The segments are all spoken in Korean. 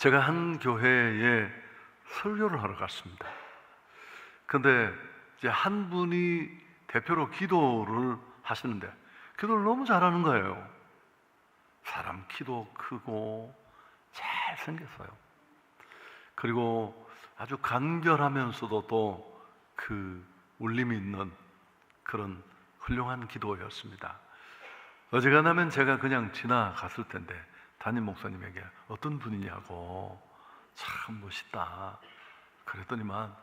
제가 한 교회에 설교를 하러 갔습니다. 근데 이제 한 분이 대표로 기도를 하시는데 기도를 너무 잘하는 거예요. 사람 키도 크고 잘 생겼어요. 그리고 아주 간결하면서도 또 그 울림이 있는 그런 훌륭한 기도였습니다. 어지간하면 제가 그냥 지나갔을 텐데 담임 목사님에게 어떤 분이냐고, 참 멋있다 그랬더니만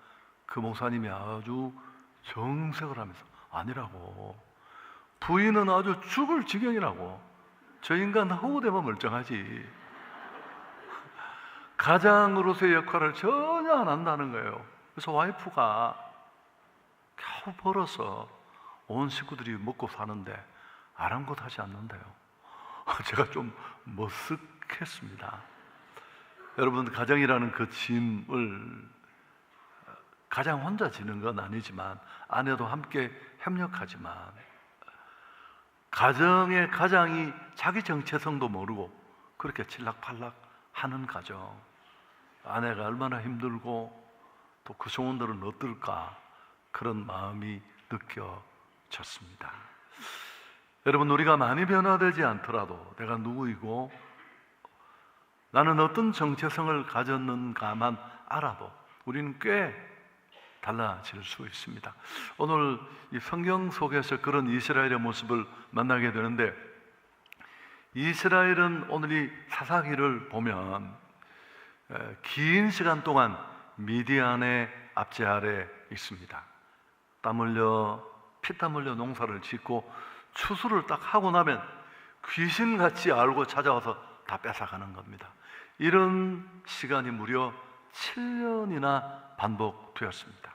그 목사님이 아주 정색을 하면서 아니라고, 부인은 아주 죽을 지경이라고, 저 인간 허우대만 멀쩡하지 가장으로서의 역할을 전혀 안 한다는 거예요. 그래서 와이프가 겨우 벌어서 온 식구들이 먹고 사는데 아랑곳하지 않는데요. 제가 좀 머쓱했습니다. 여러분, 가정이라는 그 짐을 가장 혼자 지는 건 아니지만 아내도 함께 협력하지만, 가정의 가장이 자기 정체성도 모르고 그렇게 칠락팔락 하는 가정, 아내가 얼마나 힘들고 또 그 소원들은 어떨까, 그런 마음이 느껴졌습니다. 여러분, 우리가 많이 변화되지 않더라도 내가 누구이고 나는 어떤 정체성을 가졌는가만 알아도 우리는 꽤 달라질 수 있습니다. 오늘 이 성경 속에서 그런 이스라엘의 모습을 만나게 되는데, 이스라엘은 오늘 이 사사기를 보면 긴 시간 동안 미디안의 압제 아래 있습니다. 땀 흘려 피땀 흘려 농사를 짓고 추수를 딱 하고 나면 귀신같이 알고 찾아와서 다 뺏어가는 겁니다. 이런 시간이 무려 7년이나 반복되었습니다.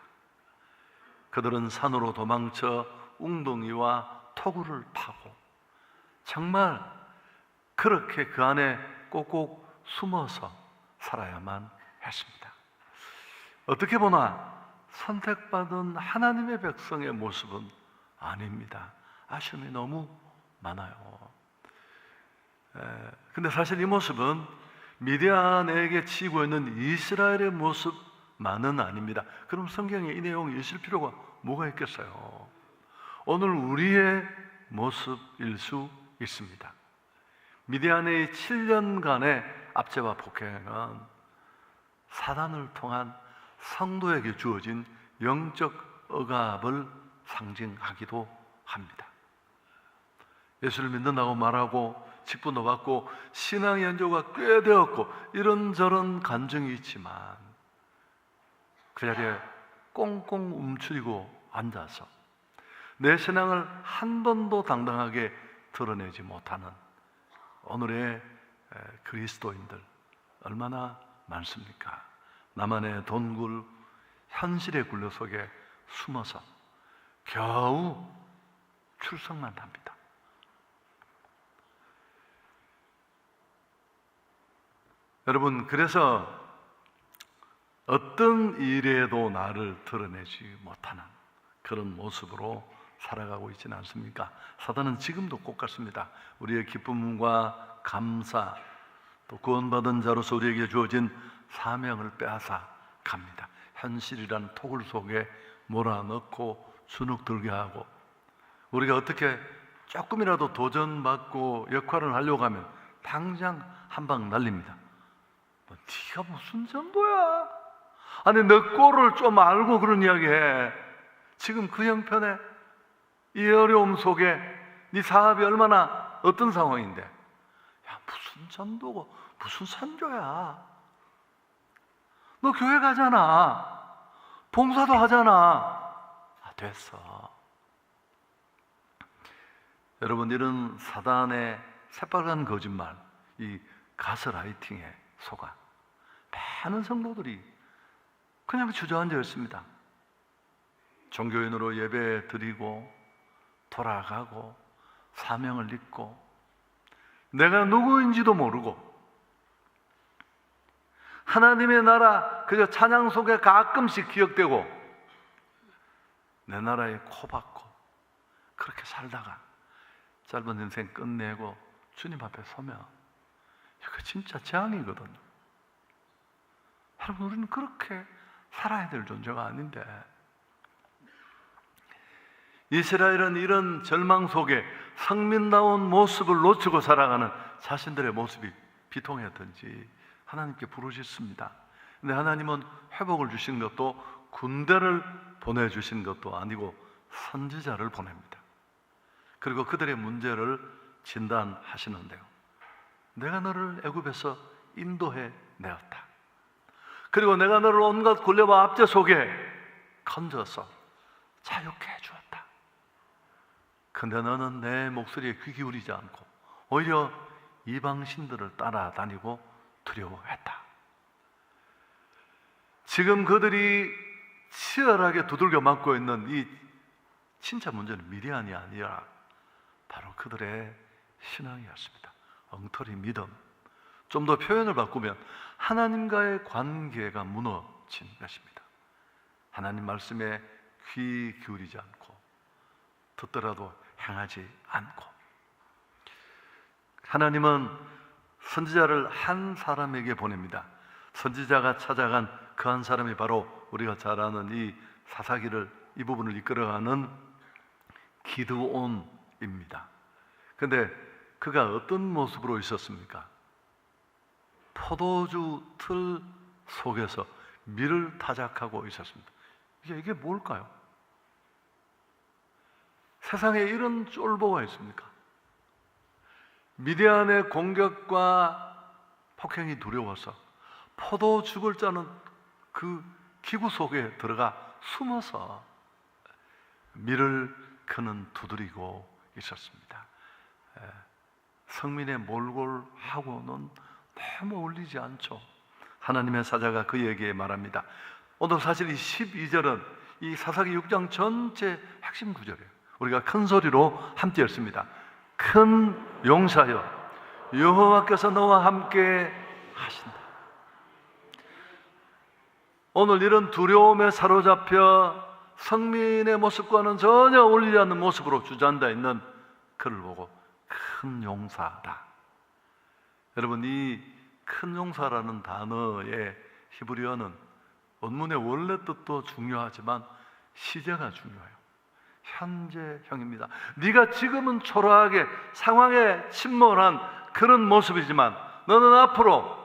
그들은 산으로 도망쳐 웅덩이와 토굴을 파고 정말 그렇게 그 안에 꼭꼭 숨어서 살아야만 했습니다. 어떻게 보나 선택받은 하나님의 백성의 모습은 아닙니다. 아쉬움이 너무 많아요. 근데 사실 이 모습은 미디안에게 치고 있는 이스라엘의 모습만은 아닙니다. 그럼 성경에 이 내용을 읽을 필요가 뭐가 있겠어요? 오늘 우리의 모습일 수 있습니다. 미디안의 7년간의 압제와 폭행은 사단을 통한 성도에게 주어진 영적 억압을 상징하기도 합니다. 예수를 믿는다고 말하고 직분도 받고 신앙의 연조가 꽤 되었고 이런저런 간증이 있지만 그 자리에 꽁꽁 움츠리고 앉아서 내 신앙을 한 번도 당당하게 드러내지 못하는 오늘의 그리스도인들 얼마나 많습니까? 나만의 돈굴 현실의 굴레 속에 숨어서 겨우 출석만 합니다. 여러분, 그래서 어떤 일에도 나를 드러내지 못하는 그런 모습으로 살아가고 있지는 않습니까? 사단은 지금도 똑같습니다. 우리의 기쁨과 감사, 또 구원받은 자로서 우리에게 주어진 사명을 빼앗아 갑니다. 현실이란 토굴 속에 몰아넣고 주눅들게 하고, 우리가 어떻게 조금이라도 도전받고 역할을 하려고 하면 당장 한 방 날립니다. 네가 무슨 전도야? 아니, 너 꼴을 좀 알고 그런 이야기해. 지금 그 형편에 이 어려움 속에 네 사업이 얼마나 어떤 상황인데, 야, 무슨 전도고 무슨 선교야? 너 교회 가잖아, 봉사도 하잖아. 됐어. 여러분, 이런 사단의 새빨간 거짓말, 이 가스라이팅에 속아 많은 성도들이 그냥 주저앉아 있습니다. 종교인으로 예배 드리고 돌아가고 사명을 잊고 내가 누구인지도 모르고 하나님의 나라 그저 찬양 속에 가끔씩 기억되고 내 나라에 코박고 그렇게 살다가 짧은 인생 끝내고 주님 앞에 서면 이거 진짜 재앙이거든요. 여러분, 우리는 그렇게 살아야 될 존재가 아닌데, 이스라엘은 이런 절망 속에 성민다운 모습을 놓치고 살아가는 자신들의 모습이 비통했던지 하나님께 부르짖습니다. 근데 하나님은 회복을 주신 것도 군대를 보내주신 것도 아니고 선지자를 보냅니다. 그리고 그들의 문제를 진단하시는데요, 내가 너를 애굽에서 인도해 내었다. 그리고 내가 너를 온갖 굴레와 압제 속에 건져서 자유케 해주었다. 근데 너는 내 목소리에 귀 기울이지 않고 오히려 이방신들을 따라다니고 두려워했다. 지금 그들이 치열하게 두들겨 맞고 있는 이 진짜 문제는 미디안이 아니라 바로 그들의 신앙이었습니다. 엉터리 믿음. 좀 더 표현을 바꾸면 하나님과의 관계가 무너진 것입니다. 하나님 말씀에 귀 기울이지 않고 듣더라도 행하지 않고. 하나님은 선지자를 한 사람에게 보냅니다. 선지자가 찾아간 그 한 사람이 바로 우리가 잘 아는 이 사사기를, 이 부분을 이끌어가는 기드온입니다. 근데 그가 어떤 모습으로 있었습니까? 포도주 틀 속에서 밀을 타작하고 있었습니다. 이게 뭘까요? 세상에 이런 쫄보가 있습니까? 미디안의 공격과 폭행이 두려워서 포도 죽을 자는 그 기구 속에 들어가 숨어서 밀을 그는 두드리고 있었습니다. 성민의 몰골하고는 너무 어울리지 않죠. 하나님의 사자가 그에게 말합니다. 오늘 사실 이 12절은 이 사사기 6장 전체 핵심 구절이에요. 우리가 큰 소리로 함께 읽습니다. 큰 용사여, 여호와께서 너와 함께 하신다. 오늘 이런 두려움에 사로잡혀 성민의 모습과는 전혀 어울리지 않는 모습으로 주저앉아 있는 그를 보고 큰 용사다. 여러분, 이 큰 용사라는 단어의 히브리어는 원문의 원래 뜻도 중요하지만 시제가 중요해요. 현재형입니다. 네가 지금은 초라하게 상황에 침몰한 그런 모습이지만 너는 앞으로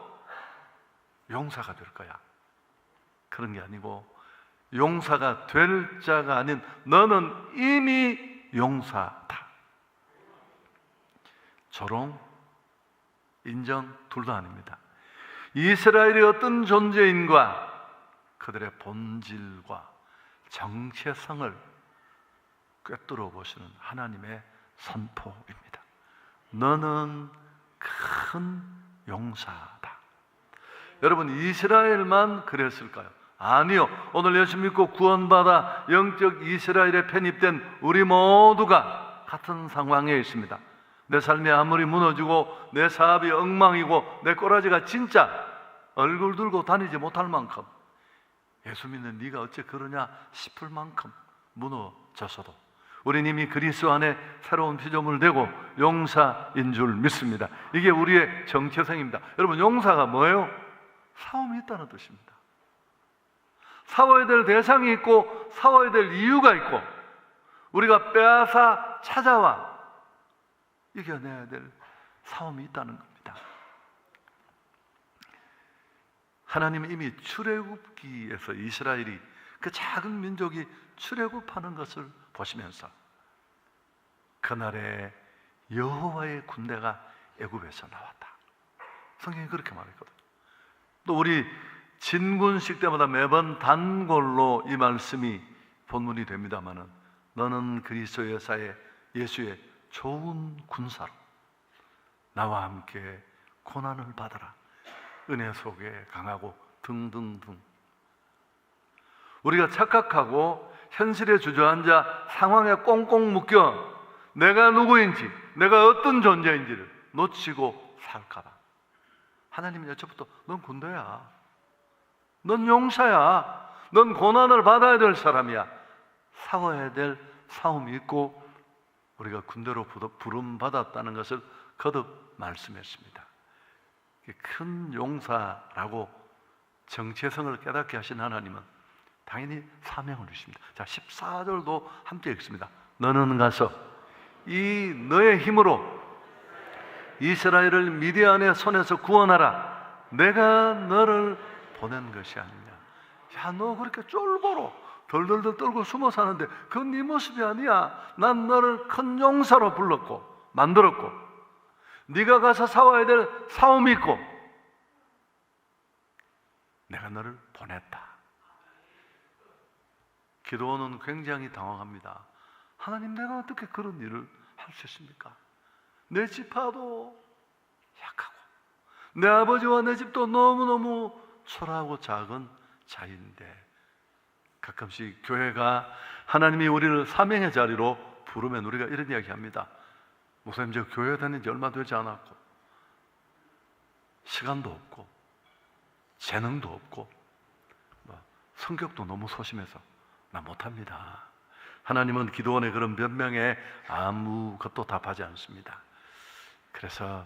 용사가 될 거야. 그런 게 아니고 용사가 될 자가 아닌 너는 이미 용사다. 조롱, 인정 둘 다 아닙니다. 이스라엘이 어떤 존재인가 그들의 본질과 정체성을 꿰뚫어 보시는 하나님의 선포입니다. 너는 큰 용사다. 여러분, 이스라엘만 그랬을까요? 아니요. 오늘 예수 믿고 구원받아 영적 이스라엘에 편입된 우리 모두가 같은 상황에 있습니다. 내 삶이 아무리 무너지고 내 사업이 엉망이고 내 꼬라지가 진짜 얼굴 들고 다니지 못할 만큼, 예수 믿는 네가 어째 그러냐 싶을 만큼 무너졌어도 우리 이미 그리스도 안에 새로운 피조물 되고 용사인 줄 믿습니다. 이게 우리의 정체성입니다. 여러분, 용사가 뭐예요? 싸움이 있다는 뜻입니다. 싸워야 될 대상이 있고 싸워야 될 이유가 있고 우리가 빼앗아 찾아와 이겨내야 될 싸움이 있다는 겁니다. 하나님은 이미 출애굽기에서 이스라엘이 그 작은 민족이 출애굽하는 것을 보시면서 그날에 여호와의 군대가 애굽에서 나왔다. 성경이 그렇게 말했거든요. 또 우리 진군식 때마다 매번 단골로 이 말씀이 본문이 됩니다마는 너는 그리스도 예수의 좋은 군사로 나와 함께 고난을 받아라. 은혜 속에 강하고 등등등. 우리가 착각하고 현실에 주저앉아 상황에 꽁꽁 묶여 내가 누구인지 내가 어떤 존재인지를 놓치고 살까 봐 하나님이 여쭤부터 넌 군대야, 넌 용사야, 넌 고난을 받아야 될 사람이야. 싸워야 될 싸움이 있고 우리가 군대로 부름받았다는 것을 거듭 말씀했습니다. 큰 용사라고 정체성을 깨닫게 하신 하나님은 당연히 사명을 주십니다. 자, 14절도 함께 읽습니다. 너는 가서 이 너의 힘으로 이스라엘을 미디안의 손에서 구원하라. 내가 너를 보낸 것이 아니냐. 야, 너 그렇게 쫄보로 덜덜덜 떨고 숨어 사는데 그건 네 모습이 아니야. 난 너를 큰 용사로 불렀고 만들었고 네가 가서 싸워야 될 싸움이 있고 내가 너를 보냈다. 기도원은 굉장히 당황합니다. 하나님, 내가 어떻게 그런 일을 할 수 있습니까? 내 지파도 약하고 내 아버지와 내 집도 너무너무 소라하고 작은 자인데, 가끔씩 교회가 하나님이 우리를 사명의 자리로 부르면 우리가 이런 이야기합니다. 목사님, 저 교회 다닌 지 얼마 되지 않았고 시간도 없고 재능도 없고 성격도 너무 소심해서 나 못합니다. 하나님은 기도원의 그런 변명에 아무것도 답하지 않습니다. 그래서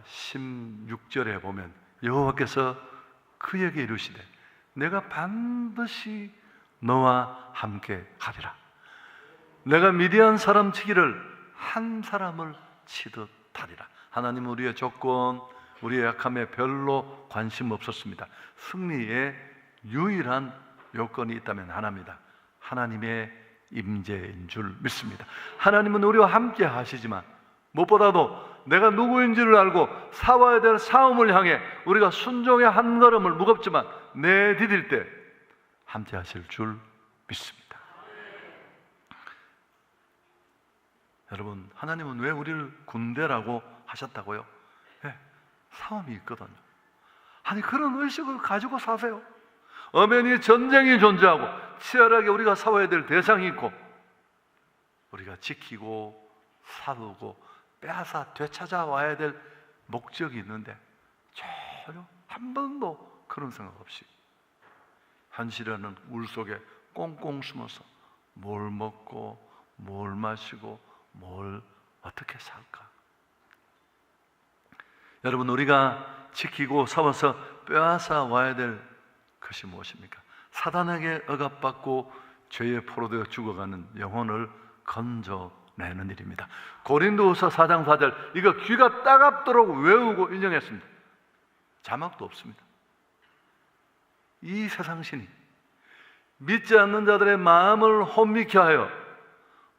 16절에 보면 여호와께서 그에게 이르시되 내가 반드시 너와 함께 하리라. 내가 미디안 사람 치기를 한 사람을 치듯 하리라. 하나님은 우리의 조건, 우리의 약함에 별로 관심 없었습니다. 승리의 유일한 요건이 있다면 하나입니다. 하나님의 임재인 줄 믿습니다. 하나님은 우리와 함께 하시지만 무엇보다도 내가 누구인지를 알고 싸워야 될 싸움을 향해 우리가 순종의 한 걸음을 무겁지만 내디딜 때 함께 하실 줄 믿습니다. 여러분, 하나님은 왜 우리를 군대라고 하셨다고요? 네, 싸움이 있거든요. 아니, 그런 의식을 가지고 사세요. 엄연히 전쟁이 존재하고 치열하게 우리가 싸워야 될 대상이 있고 우리가 지키고 싸우고 빼앗아 되찾아 와야 될 목적이 있는데 전혀 한 번도 그런 생각 없이 한시라는 울 속에 꽁꽁 숨어서 뭘 먹고 뭘 마시고 뭘 어떻게 살까? 여러분, 우리가 지키고 싸워서 빼앗아 와야 될 것이 무엇입니까? 사단에게 억압받고 죄의 포로되어 죽어가는 영혼을 건져내는 일입니다. 고린도후서 4장 4절, 이거 귀가 따갑도록 외우고 인정했습니다. 자막도 없습니다. 이 세상신이 믿지 않는 자들의 마음을 혼미케 하여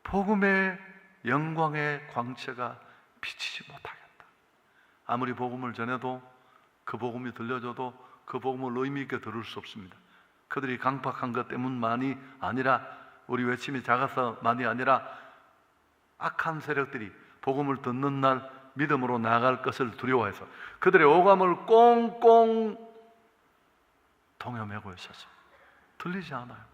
복음의 영광의 광채가 비치지 못하겠다. 아무리 복음을 전해도 그 복음이 들려줘도 그 복음을 의미 있게 들을 수 없습니다. 그들이 강팍한 것 때문만이 아니라, 우리 외침이 작아서만이 아니라 악한 세력들이 복음을 듣는 날 믿음으로 나아갈 것을 두려워해서 그들의 오감을 꽁꽁 동여매고 있어서 들리지 않아요.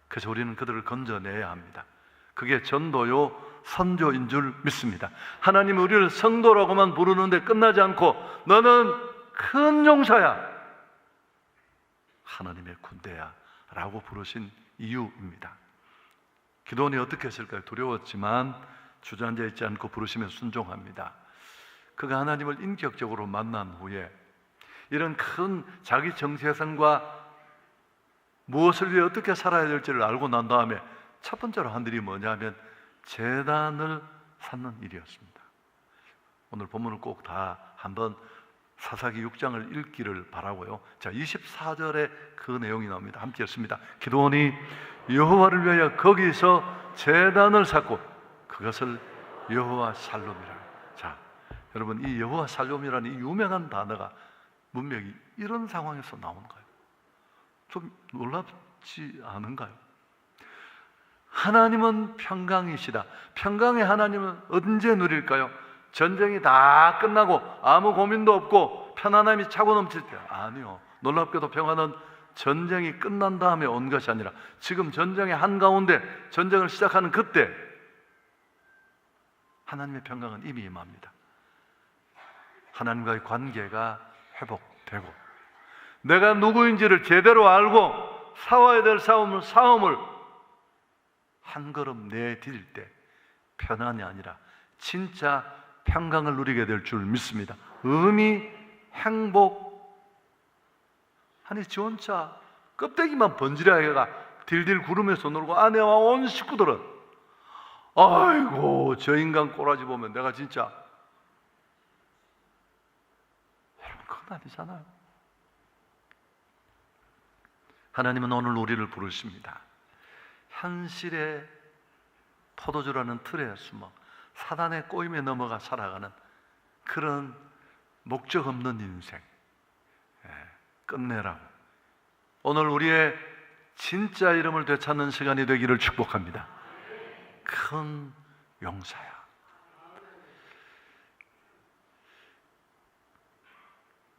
그래서 우리는 그들을 건져내야 합니다. 그게 전도요 선교인 줄 믿습니다. 하나님은 우리를 성도라고만 부르는데 끝나지 않고 너는 큰 용사야, 하나님의 군대야 라고 부르신 이유입니다. 기도원이 어떻게 했을까요? 두려웠지만 주저앉아 있지 않고 부르시면 순종합니다. 그가 하나님을 인격적으로 만난 후에 이런 큰 자기 정체성과 무엇을 위해 어떻게 살아야 될지를 알고 난 다음에 첫 번째로 한 일이 뭐냐면 제단을 쌓는 일이었습니다. 오늘 본문을 꼭 다 한번 사사기 6장을 읽기를 바라고요. 자, 24절에 그 내용이 나옵니다. 함께 읽습니다. 기도원이 여호와를 위하여 거기서 제단을 쌓고 그것을 여호와 살롬이라. 자, 여러분, 이 여호와 살롬이라는 이 유명한 단어가 분명히 이런 상황에서 나오는가요? 좀 놀랍지 않은가요? 하나님은 평강이시다. 평강의 하나님은 언제 누릴까요? 전쟁이 다 끝나고 아무 고민도 없고 편안함이 차고 넘칠 때? 아니요. 놀랍게도 평안은 전쟁이 끝난 다음에 온 것이 아니라 지금 전쟁의 한가운데 전쟁을 시작하는 그때 하나님의 평강은 이미 임합니다. 하나님과의 관계가 회복되고 내가 누구인지를 제대로 알고 싸워야 될 싸움을 한 걸음 내디딜 때 편안이 아니라 진짜 평강을 누리게 될 줄 믿습니다. 음이 행복. 아니 지 혼자 껍데기만 번지르하게가 딜딜 구르면서 놀고 아내와 온 식구들은 아이고 저 인간 꼬라지 보면 내가 진짜, 여러분 그건 아니잖아요. 하나님은 오늘 우리를 부르십니다. 현실의 포도주라는 틀에 숨어 사단의 꼬임에 넘어가 살아가는 그런 목적 없는 인생 끝내라고. 오늘 우리의 진짜 이름을 되찾는 시간이 되기를 축복합니다. 큰 용사야.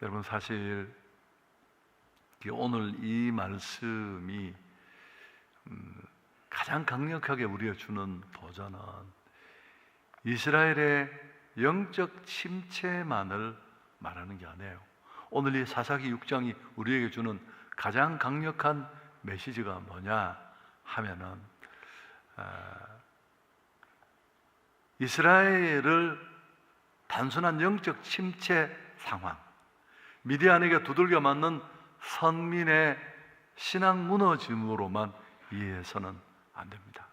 여러분 사실 오늘 이 말씀이 가장 강력하게 우리가 주는 도전은 이스라엘의 영적 침체만을 말하는 게 아니에요. 오늘 이 사사기 6장이 우리에게 주는 가장 강력한 메시지가 뭐냐 하면은 이스라엘을 단순한 영적 침체 상황, 미디안에게 두들겨 맞는 선민의 신앙 무너짐으로만 이해해서는 안 됩니다.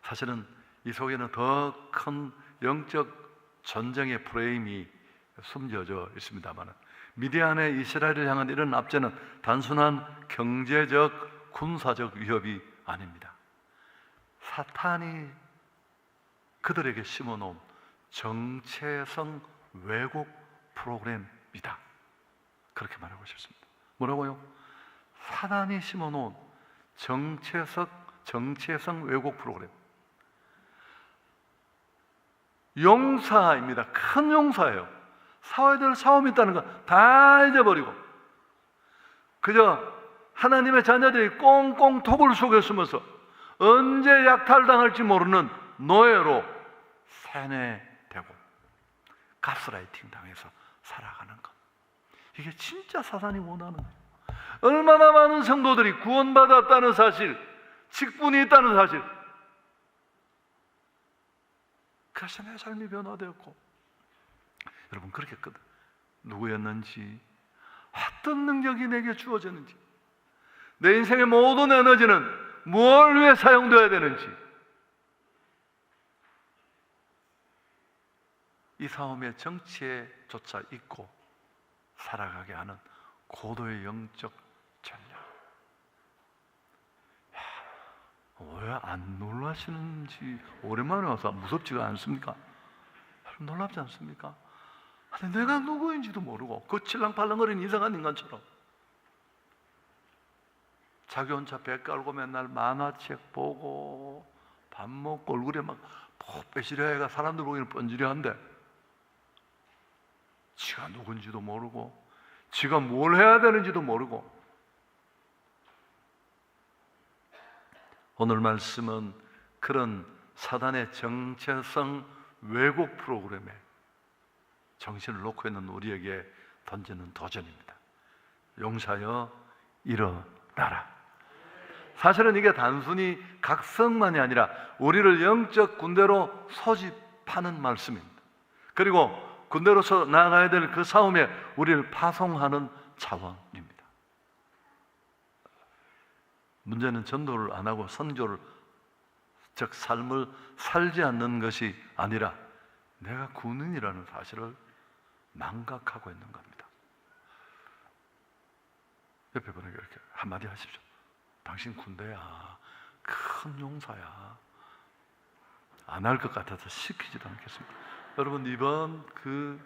사실은 이 속에는 더 큰 영적 전쟁의 프레임이 숨겨져 있습니다만, 미디안의 이스라엘을 향한 이런 압제는 단순한 경제적, 군사적 위협이 아닙니다. 사탄이 그들에게 심어놓은 정체성 왜곡 프로그램이다. 그렇게 말하고 싶습니다. 뭐라고요? 사탄이 심어놓은 정체성 왜곡 프로그램. 용사입니다. 큰 용사예요. 싸워야 될 싸움이 있다는 거 다 잊어버리고 그저 하나님의 자녀들이 꽁꽁 토굴 속에 숨어서 언제 약탈당할지 모르는 노예로 세뇌되고 가스라이팅 당해서 살아가는 것. 이게 진짜 사단이 원하는 거예요. 얼마나 많은 성도들이 구원받았다는 사실, 직분이 있다는 사실, 그래서 내 삶이 변화되었고, 여러분 그렇게거든. 누구였는지, 어떤 능력이 내게 주어졌는지, 내 인생의 모든 에너지는 무엇을 위해 사용되어야 되는지, 이 삶의 정치에조차 있고 살아가게 하는 고도의 영적 전략. 왜 안 놀라시는지, 오랜만에 와서 무섭지가 않습니까? 놀랍지 않습니까? 아니, 내가 누구인지도 모르고 그 칠랑팔랑거리는 이상한 인간처럼 자기 혼자 배 깔고 맨날 만화책 보고 밥 먹고 얼굴에 막 빼시려해가 사람들 보기에는 번지려한데 지가 누군지도 모르고 지가 뭘 해야 되는지도 모르고. 오늘 말씀은 그런 사단의 정체성 왜곡 프로그램에 정신을 놓고 있는 우리에게 던지는 도전입니다. 용사여 일어나라. 사실은 이게 단순히 각성만이 아니라 우리를 영적 군대로 소집하는 말씀입니다. 그리고 군대로서 나아가야 될 그 싸움에 우리를 파송하는 차원입니다. 문제는 전도를 안 하고 선교를, 즉 삶을 살지 않는 것이 아니라 내가 군인이라는 사실을 망각하고 있는 겁니다. 옆에 분에게 이렇게 한마디 하십시오. 당신 군대야, 큰 용사야. 안 할 것 같아서 시키지도 않겠습니다. 여러분, 이번 그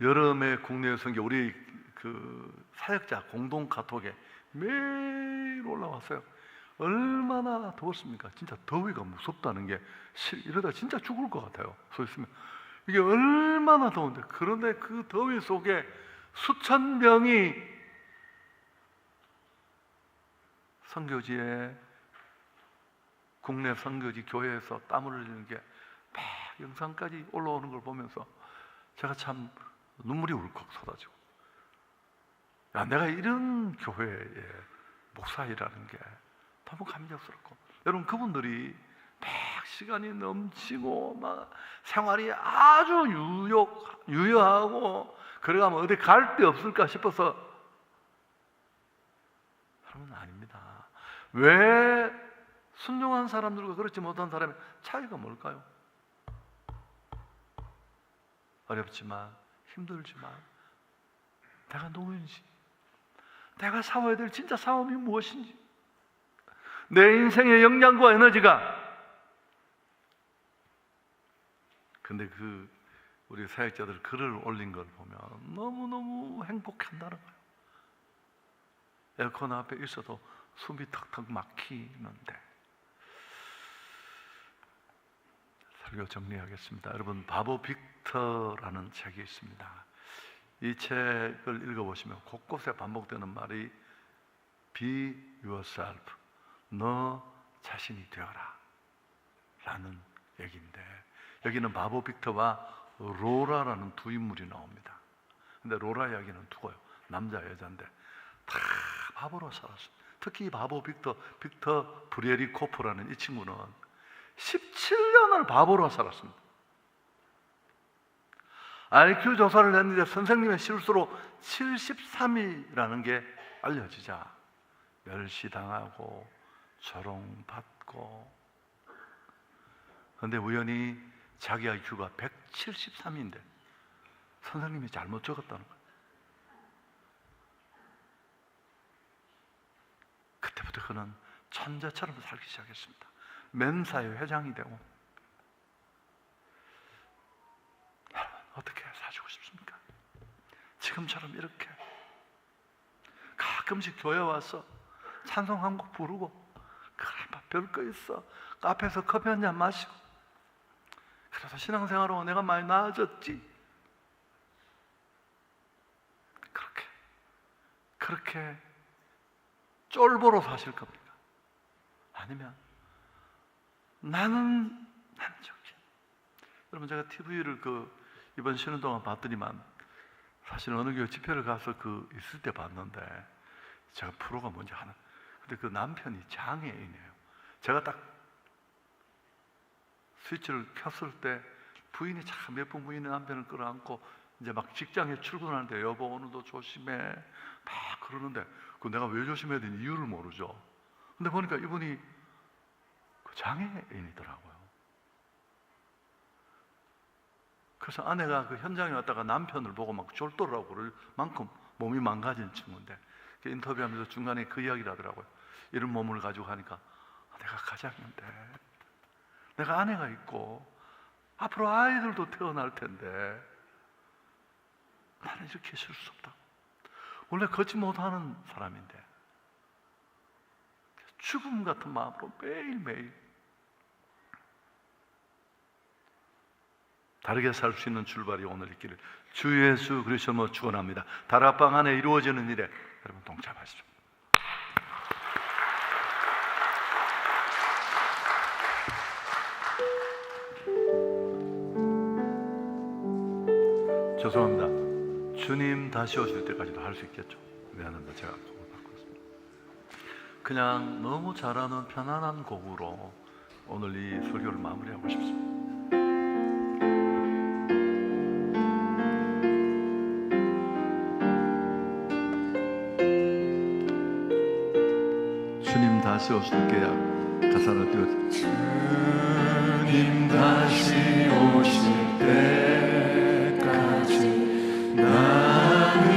여름의 국내 선교, 우리 그 사역자 공동 카톡에 매일 올라왔어요. 얼마나 더웠습니까? 진짜 더위가 무섭다는 게, 이러다 진짜 죽을 것 같아요. 서 있으면. 이게 얼마나 더운데, 그런데 그 더위 속에 수천 명이 선교지에, 국내 선교지 교회에서 땀을 흘리는 게 막 영상까지 올라오는 걸 보면서 제가 참 눈물이 울컥 쏟아지고, 야, 내가 이런 교회의 목사이라는 게 너무 감격스럽고, 여러분 그분들이 막 시간이 넘치고 막 생활이 아주 유효하고 그래가면 어디 갈 데 없을까 싶어서 그러면 아닙니다. 왜 순종한 사람들과 그렇지 못한 사람의 차이가 뭘까요? 어렵지만 힘들지만 내가 누구인지, 내가 싸워야 될 진짜 싸움이 무엇인지, 내 인생의 영양과 에너지가, 근데 우리 사역자들 글을 올린 걸 보면 너무너무 행복한다는 거예요. 에어컨 앞에 있어도 숨이 턱턱 막히는데. 설교 정리하겠습니다. 여러분, 바보 빅터라는 책이 있습니다. 이 책을 읽어보시면 곳곳에 반복되는 말이 Be yourself, 너 자신이 되어라 라는 얘기인데, 여기는 바보 빅터와 로라라는 두 인물이 나옵니다. 근데 로라 이야기는 두고요, 남자 여자인데 다 바보로 살았어요. 특히 바보 빅터 브리에리코프라는 이 친구는 17년을 바보로 살았습니다. IQ 조사를 했는데 선생님의 실수로 73이라는 게 알려지자 멸시당하고 조롱받고, 그런데 우연히 자기 IQ가 173인데 선생님이 잘못 적었다는 거예요. 그때부터 그는 천재처럼 살기 시작했습니다. 멘사의 회장이 되고. 여러분, 어떻게 사시고 싶습니까? 지금처럼 이렇게 가끔씩 교회 와서 찬송 한 곡 부르고, 그래 별거 있어, 카페에서 커피 한 잔 마시고, 그래서 신앙생활하고 내가 많이 나아졌지, 그렇게 쫄보로 사실 겁니까? 아니면 나는 저기, 여러분, 제가 TV를 이번 쉬는 동안 봤더니만 사실 어느 교회 집회를 가서 있을 때 봤는데, 제가 프로가 뭔지 하나, 근데 그 남편이 장애인이에요. 제가 딱 스위치를 켰을 때 부인이 참 예쁜 부인의 남편을 끌어안고 이제 막 직장에 출근하는데, 여보 오늘도 조심해 막 그러는데, 내가 왜 조심해야 되는지 이유를 모르죠. 근데 보니까 이분이 장애인이더라고요. 그래서 아내가 현장에 왔다가 남편을 보고 막 쫄더라고 그럴 만큼 몸이 망가진 친구인데, 인터뷰하면서 중간에 그 이야기를 하더라고요. 이런 몸을 가지고 가니까 내가 가장인데, 내가 아내가 있고 앞으로 아이들도 태어날 텐데 나는 이렇게 있을 수 없다고. 원래 걷지 못하는 사람인데 죽음 같은 마음으로 매일매일 다르게 살 수 있는 출발이 오늘 있기를 주 예수 그리스도로 축원합니다. 다락방 안에 이루어지는 일에 여러분 동참하시죠. 죄송합니다. 주님 다시 오실 때까지도 할 수 있겠죠? 미안합니다. 제가 곡을 바꿨습니다. 그냥 너무 잘하는 편안한 곡으로 오늘 이 설교를 마무리하고 싶습니다. 주님 다시 오실 때 가사를 띄워. 주님 다시 오실 때까지 나는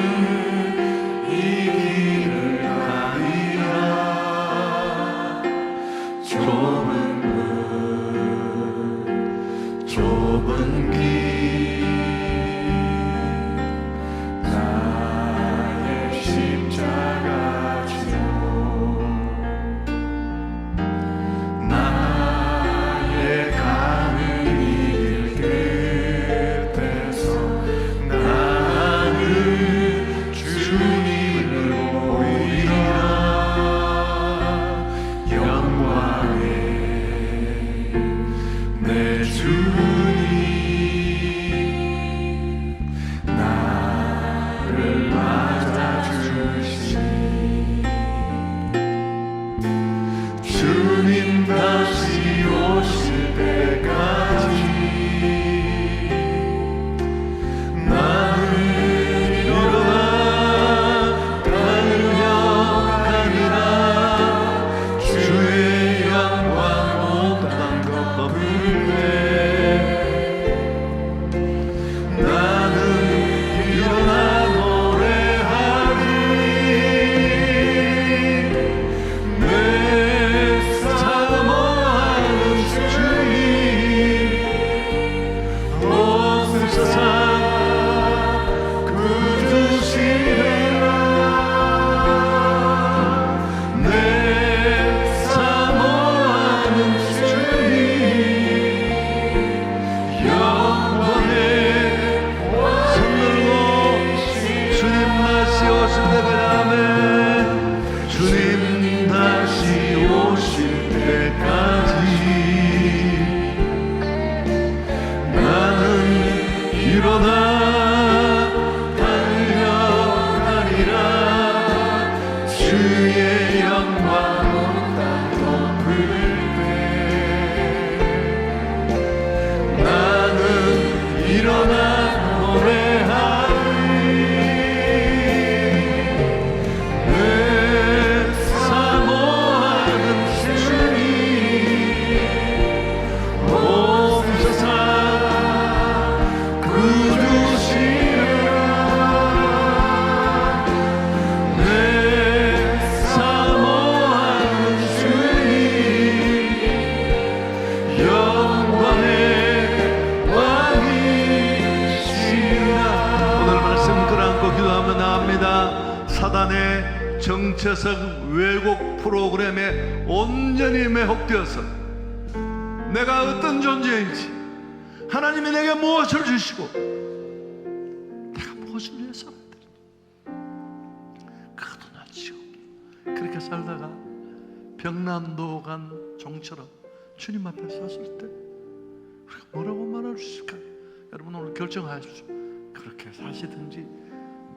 이 길을 가리라. 좁은 문 좁은 길 나의 십자가 지고 나의 가는 이 길 기도하며 나옵니다. 사단의 정체성 왜곡 프로그램에 온전히 매혹되어서 내가 어떤 존재인지, 하나님이 내게 무엇을 주시고 내가 무엇을 위해 살아야 되는지 그것도 놓치고 그렇게 살다가 병난도간 종처럼 주님 앞에 섰을 때 우리가 뭐라고 말할 수 있을까요? 여러분 오늘 결정하십시오. 그렇게 사시든지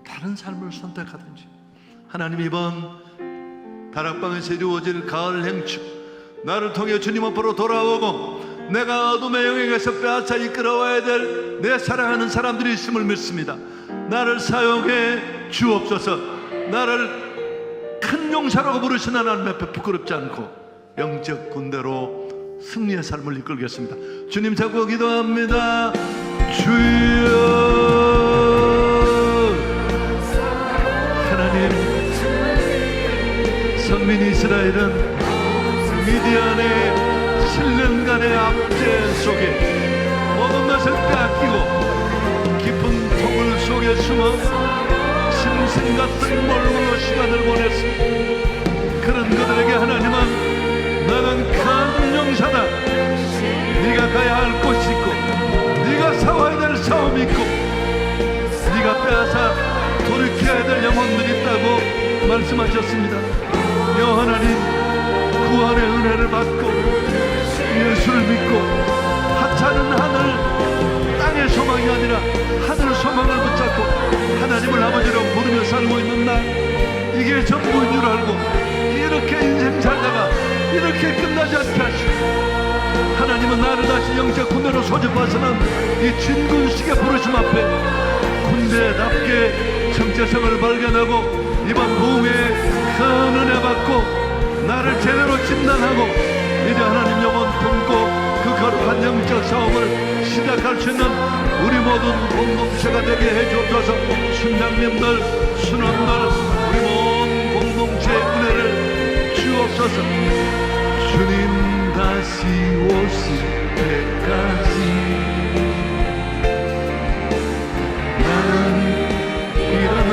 다른 삶을 선택하든지, 하나님 이번 다락방에서 이루어질 가을 행축, 나를 통해 주님 앞으로 돌아오고 내가 어둠의 영역에서 빼앗아 이끌어와야 될 내 사랑하는 사람들이 있음을 믿습니다. 나를 사용해 주옵소서. 나를 큰 용사라고 부르신 하나님 앞에 부끄럽지 않고 영적 군대로 승리의 삶을 이끌겠습니다. 주님 잡고 기도합니다. 주여, 하나님, 선민 이스라엘은 미디안의 7년간의 압제 속에 모든 것을 빼앗기고 깊은 통을 속에 숨어 짐승 같은 몰골로 시간을 보냈습니다. 그런 그들에게 하나님은 나는 큰 용사다, 네가 가야 할 곳이 있고 네가 싸워야 될 싸움이 있고 네가 빼앗아 돌이켜야 될 영혼들이 있다고 말씀하셨습니다. 여 하나님, 구원의 은혜를 받고 예수를 믿고 하찮은 하늘, 땅의 소망이 아니라 하늘 소망을 붙잡고 하나님을 아버지로 부르며 살고 있는 나, 이게 전부인 줄 알고 이렇게 인생 살다가 이렇게 끝나지 않게 하시고, 하나님은 나를 다시 영적 군대로 소집하시는 이 진군식의 부르심 앞에 군대답게 정체성을 발견하고 이번 부흥에 큰 은혜 받고 나를 제대로 진단하고 이제 하나님 영혼 품고 그 거룩한 영적 싸움을 시작할 수 있는 우리 모든 공동체가 되게 해주옵소서. 순장님들, 순원들, 우리 모든 공동체의 은혜를 주옵소서. 주님 다시 오실 때까지 나는 일어나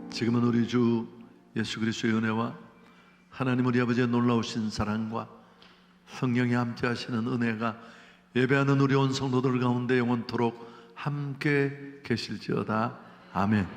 지금은 우리 주 예수 그리스도의 은혜와 하나님 우리 아버지의 놀라우신 사랑과 성령이 함께 하시는 은혜가 예배하는 우리 온 성도들 가운데 영원토록 함께 계실지어다. 아멘.